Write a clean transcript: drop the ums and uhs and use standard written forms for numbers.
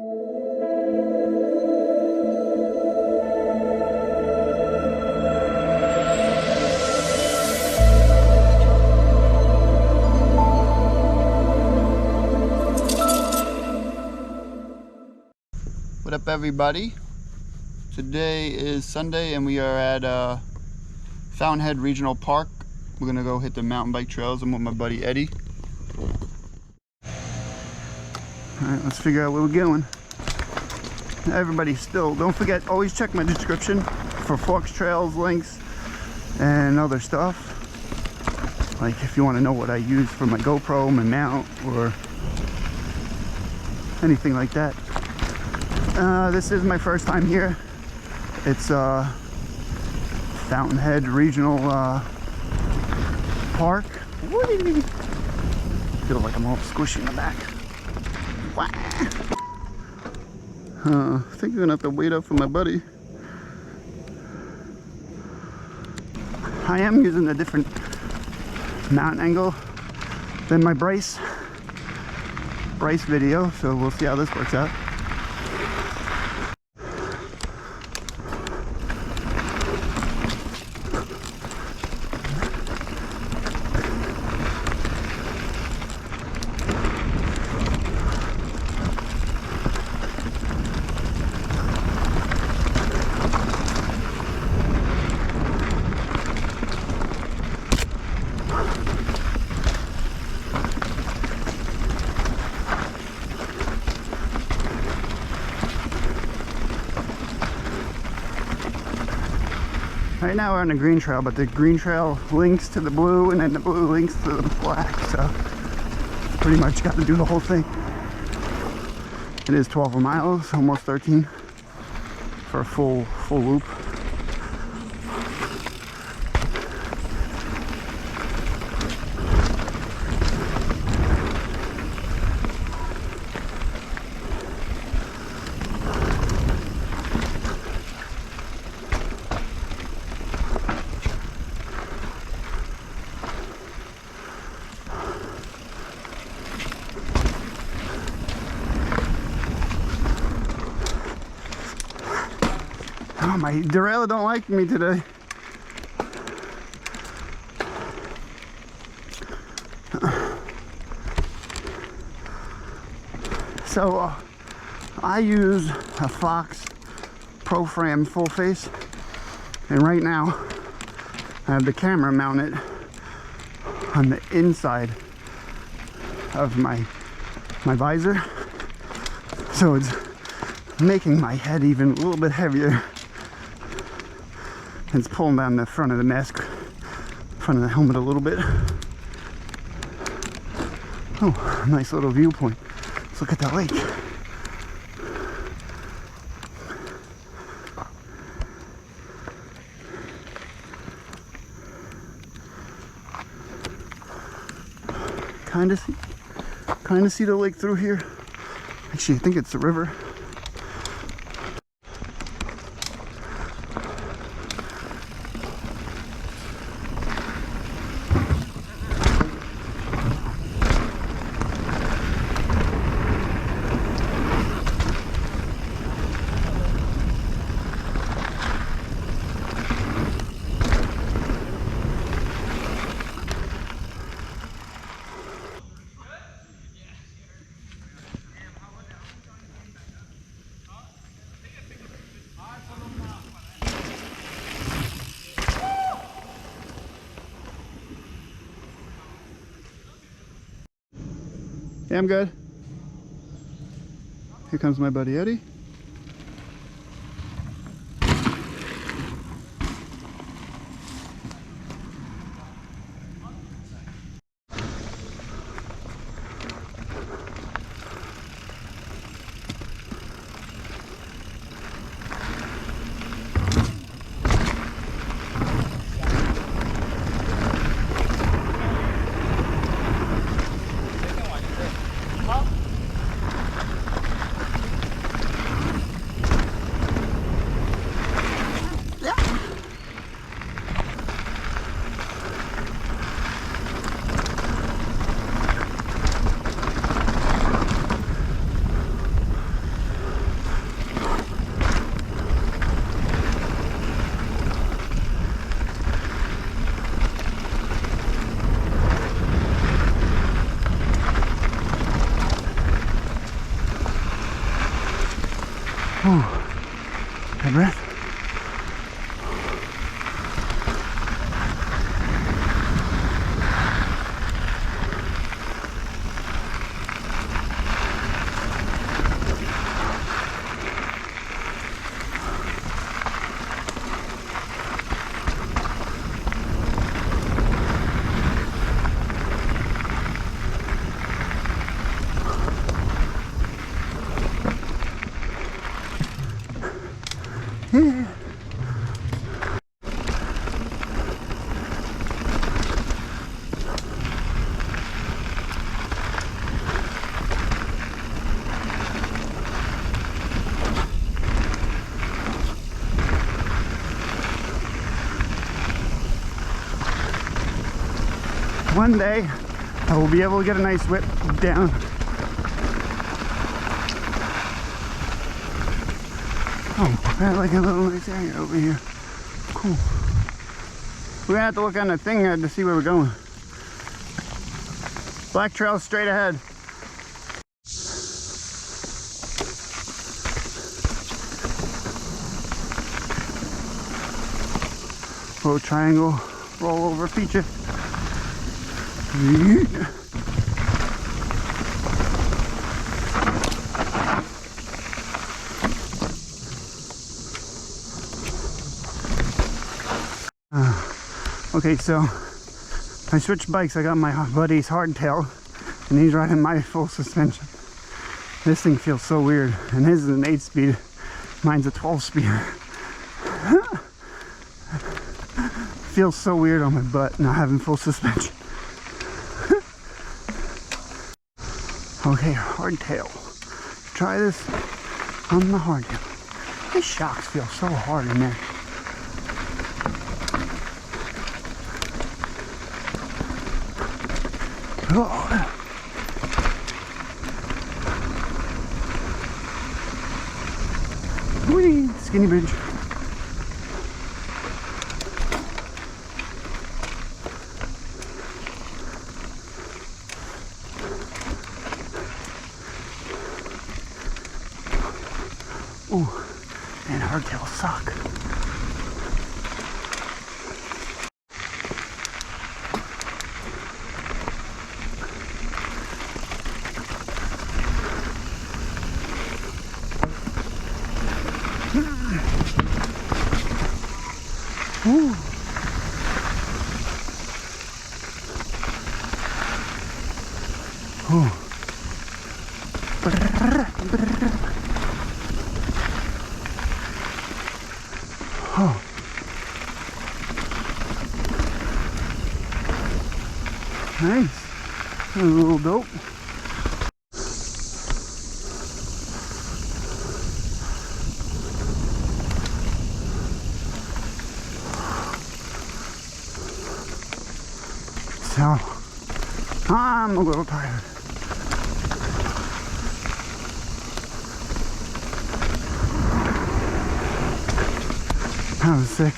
What up, everybody? Today is Sunday and we are at Fountainhead Regional Park. We're gonna go hit the mountain bike trails. I'm with my buddy Eddie. Alright, let's figure out where we're going. Everybody still, don't forget, always check my description for Forks Trails links and other stuff. Like if you want to know what I use for my GoPro, my mount, or anything like that. This is my first time here. It's Fountainhead Regional Park. Feel like I'm all squishy in the back. I think I'm gonna have to wait up for my buddy. I am using a different mount angle than my brace video, so we'll see how this works out. Right now we're on the green trail, but the green trail links to the blue and then the blue links to the black, so pretty much got to do the whole thing. It is 12 miles, almost 13 for a full loop. Oh, my derailleur don't like me today. So I use a Fox Proframe full face, and right now I have the camera mounted on the inside of my visor, so it's making my head even a little bit heavier. It's pulling down the front of the mask, front of the helmet a little bit. Oh, nice little viewpoint. Let's look at that lake. Kind of see the lake through here. Actually, I think it's the river. Yeah, I'm good. Here comes my buddy Eddie. Ooh. Deep breath. Yeah. One day I will be able to get a nice whip down. Oh, I got like a little nice area over here. Cool. We're gonna have to look on the thing to see where we're going. Black trail straight ahead. Little triangle roll over feature. Okay, so I switched bikes. I got my buddy's hardtail and he's riding my full suspension. This thing feels so weird, and his is an 8-speed, mine's a 12-speed. Feels so weird on my butt not having full suspension. Okay, hardtail. Try this on the hardtail. These shocks feel so hard in there. Oh. Whee! Skinny bridge. Ooh, and hardtail suck. Ooh. Ooh. Brrr, brrr. Oh. Nice. A little dope. So, I'm a little tired. That was sick.